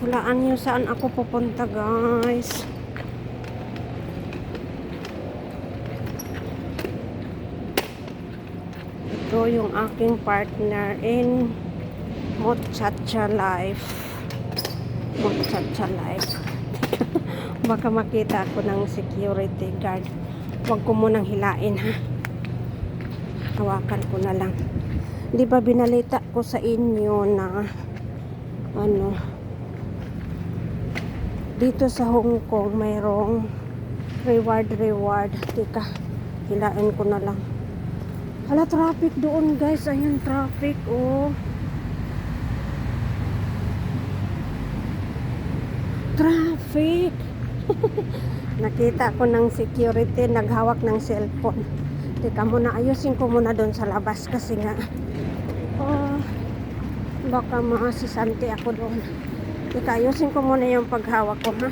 Hulaan nyo saan ako pupunta, guys. Ito yung aking partner in Mochacha Life. Mochacha Life. Baka makita ako ng security guard. Huwag ko munang hilain, ha. Hawakan ko na lang. Di ba binalita ko sa inyo na dito sa Hong Kong mayroong reward. Tika, hilain ko na lang. Hala, traffic doon, guys. Ayun, traffic, oh. Traffic. Nakita ko ng security naghawak ng cellphone. Tika muna, ayusin ko muna doon sa labas kasi nga baka maasisante ako doon. Tika, ayusin ko muna yung paghawak ko, ha.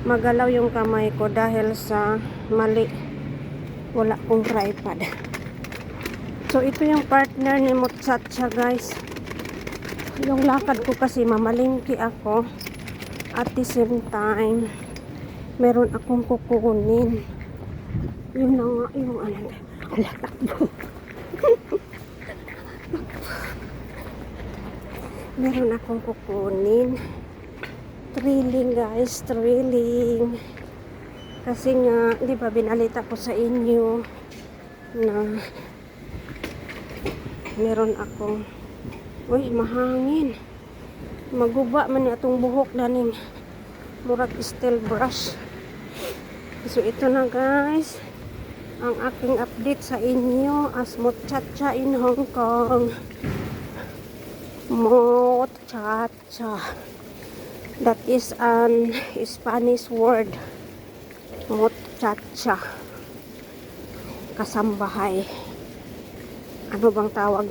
Magalaw yung kamay ko dahil sa mali. Wala kong tripod. So, ito yung partner ni Mochacha, guys. Yung lakad ko kasi mamalingki ako. At the same time, meron akong kukunin. Yun na nga, yung ala, takbo. Meron akong kukunin. Thrilling, guys, thrilling. Kasi nga, di ba, binalita ko sa inyo na meron akong mahangin. Maguba man atong buhok daning murag steel brush. So ito na, guys, ang aking update sa inyo as Mochacha in Hong Kong. Mochacha, that is an Spanish word. Mochacha, kasambahay. Ano bang tawag?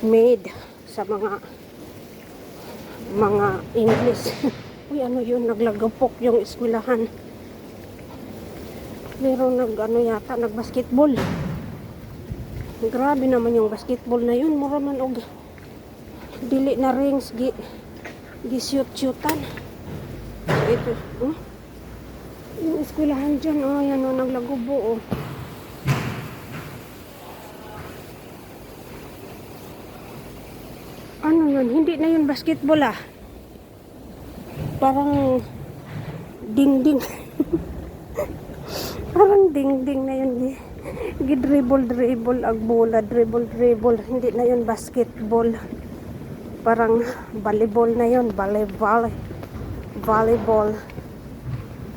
Maid sa mga English. Uy, ano yun? Naglagapok yung eskwelahan. Meron yata, nagbasketball. Grabe naman yung basketball na yun. Mura man og dili na rings, shoot-shootan. Ito, yung eskwelahan dyan, yan naglagubo, Ano yun? Hindi na yun basketball, Parang ding-ding. Parang ding-ding na yun. Dribble ang bola. Dribble. Hindi na yun basketball. Parang volleyball na yun. Volleyball.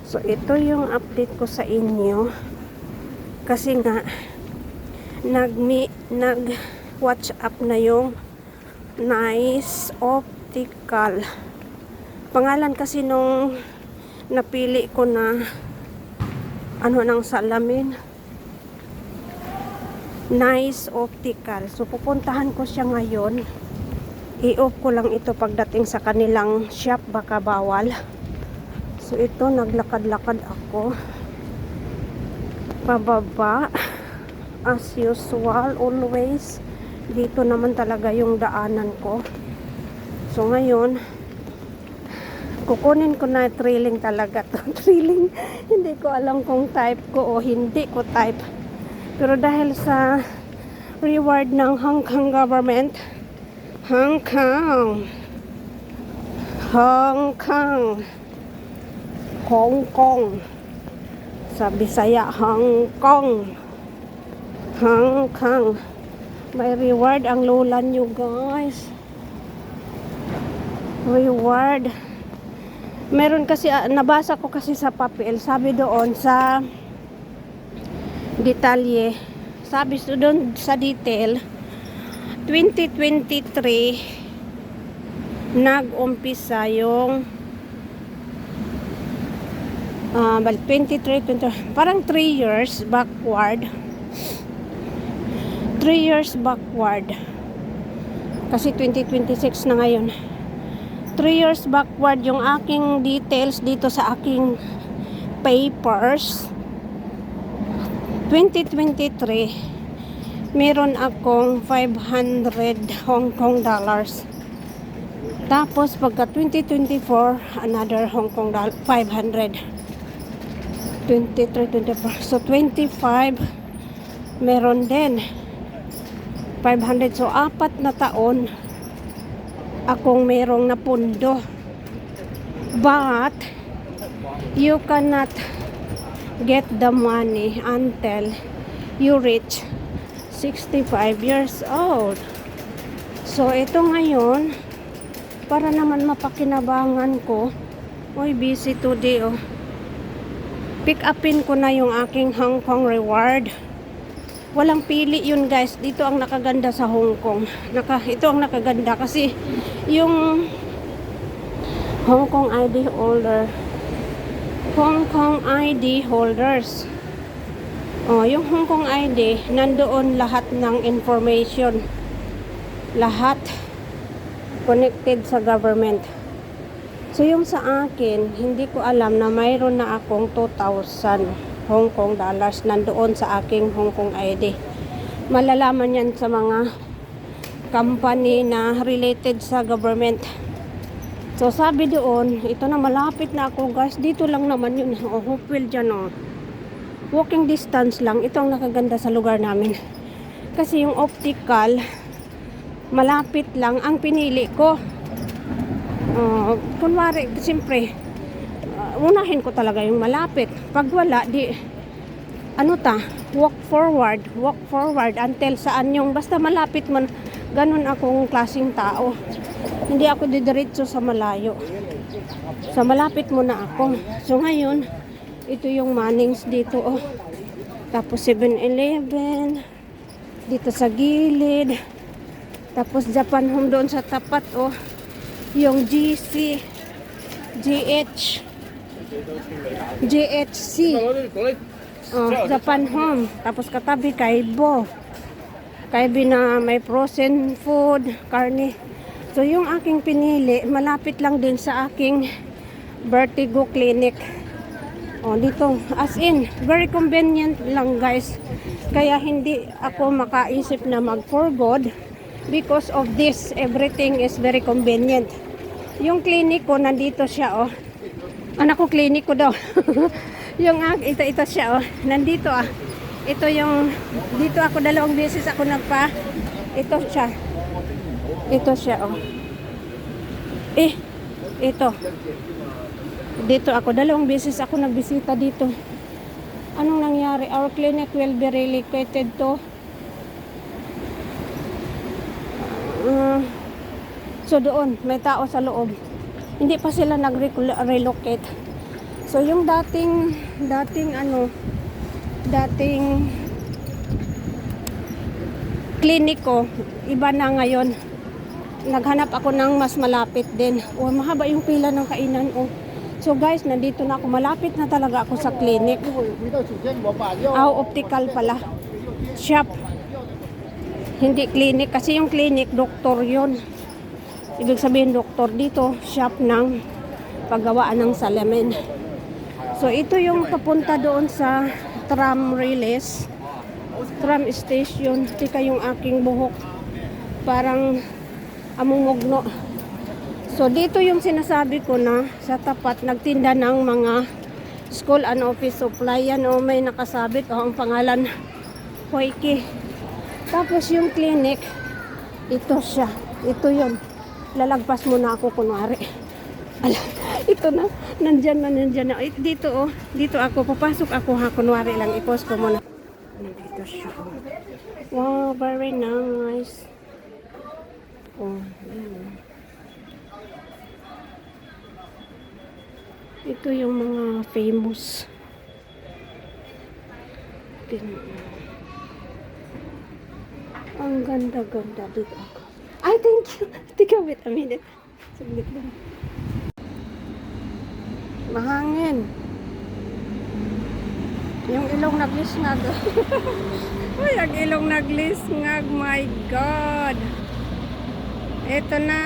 So, ito yung update ko sa inyo. Kasi nga, nag-watch up na yung Nice Optical. Pangalan kasi nung napili ko na ng salamin, Nice Optical. So pupuntahan ko siya ngayon. I-off ko lang ito pagdating sa kanilang shop, baka bawal. So ito, naglakad-lakad ako pababa as usual, always. Dito naman talaga yung daanan ko. So ngayon, kukunin ko na. Thrilling talaga to. Thrilling. Hindi ko alam kung type ko o hindi ko type. Pero dahil sa reward ng Hong Kong government, Hong Kong, sa Bisaya, Hong Kong, may reward ang lola nyo, guys. Reward. Meron kasi, nabasa ko kasi sa papel, sabi doon sa detalye, sabi doon sa detail, 2023 nag-umpisa yung 23, parang 3 years backward. 3 years backward. Kasi 2026 na ngayon. 3 years backward yung aking details dito sa aking papers. 2023, meron akong 500 Hong Kong dollars. Tapos pagka 2024, another Hong Kong dollar 500. 23, 24. So 25 meron din 500. So 4 na taon akong merong napundo. But you cannot get the money until you reach 65 years old. So ito ngayon, para naman mapakinabangan ko, oy busy today oh. Pick upin ko na yung aking Hong Kong reward. Walang pili yun guys. Dito ang nakaganda sa Hong Kong. Ito ang nakaganda kasi yung Hong Kong ID holder. Hong Kong ID holders. Oh, yung Hong Kong ID, nandoon lahat ng information. Lahat connected sa government. So yung sa akin, hindi ko alam na mayroon na akong 2,000 Hong Kong dollars nandoon sa aking Hong Kong ID. Malalaman yan sa mga company na related sa government. So sabi doon, ito na malapit na ako guys. Dito lang naman yun. Oh, Hopewell dyan oh. Walking distance lang. Ito ang nakaganda sa lugar namin. Kasi yung optical, malapit lang ang pinili ko. Kunwari, siyempre, unahin ko talaga yung malapit. Pag wala, walk forward until saan yung, basta malapit man, ganun akong klaseng tao. Hindi ako didiretso sa malayo. Sa malapit muna ako. So ngayon, ito yung Mannings dito oh. Tapos 7-Eleven, dito sa gilid. Tapos Japan Home doon sa tapat oh. Yung GC, GHC, Japan Home. Tapos katabi Kaibo na may frozen food, karne. So yung aking pinili, malapit lang din sa aking Vertigo Clinic. Oh, dito, as in, very convenient lang guys. Kaya hindi ako makaisip na mag-for God. Because of this, everything is very convenient. Yung clinic ko, nandito siya, oh. Anak ko, clinic ko daw. Yung, ito siya, oh. Nandito, ah. Ito yung, dito ako, 2 beses ako ito siya, oh. Ito. Dito ako, 2 beses ako nagbisita dito. Anong nangyari? Our clinic will be relocated to so doon, may tao sa loob. Hindi pa sila nag-relocate. So yung dating clinic ko, iba na ngayon. Naghanap ako ng mas malapit din. Oh, mahaba yung pila ng kainan. Oh. So guys, nandito na ako. Malapit na talaga ako sa clinic. Optical pala. Shop. Hindi clinic. Kasi yung clinic, doktor yun. Ibig sabihin doktor dito, shop ng paggawaan ng salamin. So ito yung papunta doon sa tram release, tram station. Tika yung aking buhok, parang amumugno. So dito yung sinasabi ko na sa tapat nagtinda ng mga school and office supply. Yan o, may nakasabit o ang pangalan Hoiki. Tapos yung clinic, ito siya, ito yun. Lalagpas muna ako kunwari. Ito na, nandyan na. Dito oh, dito ako, papasok ako ha, kunwari lang, i-post ko muna. Nandito siya. Wow, very nice. Oh, yun. Ito yung mga famous. Ang ganda-ganda dito ako. Ay, thank you. Tika, wait a minute. Saglit lang. Mahangin. Yung ilong naglisngag. Uy, ang ilong naglisngag. My God. Ito na.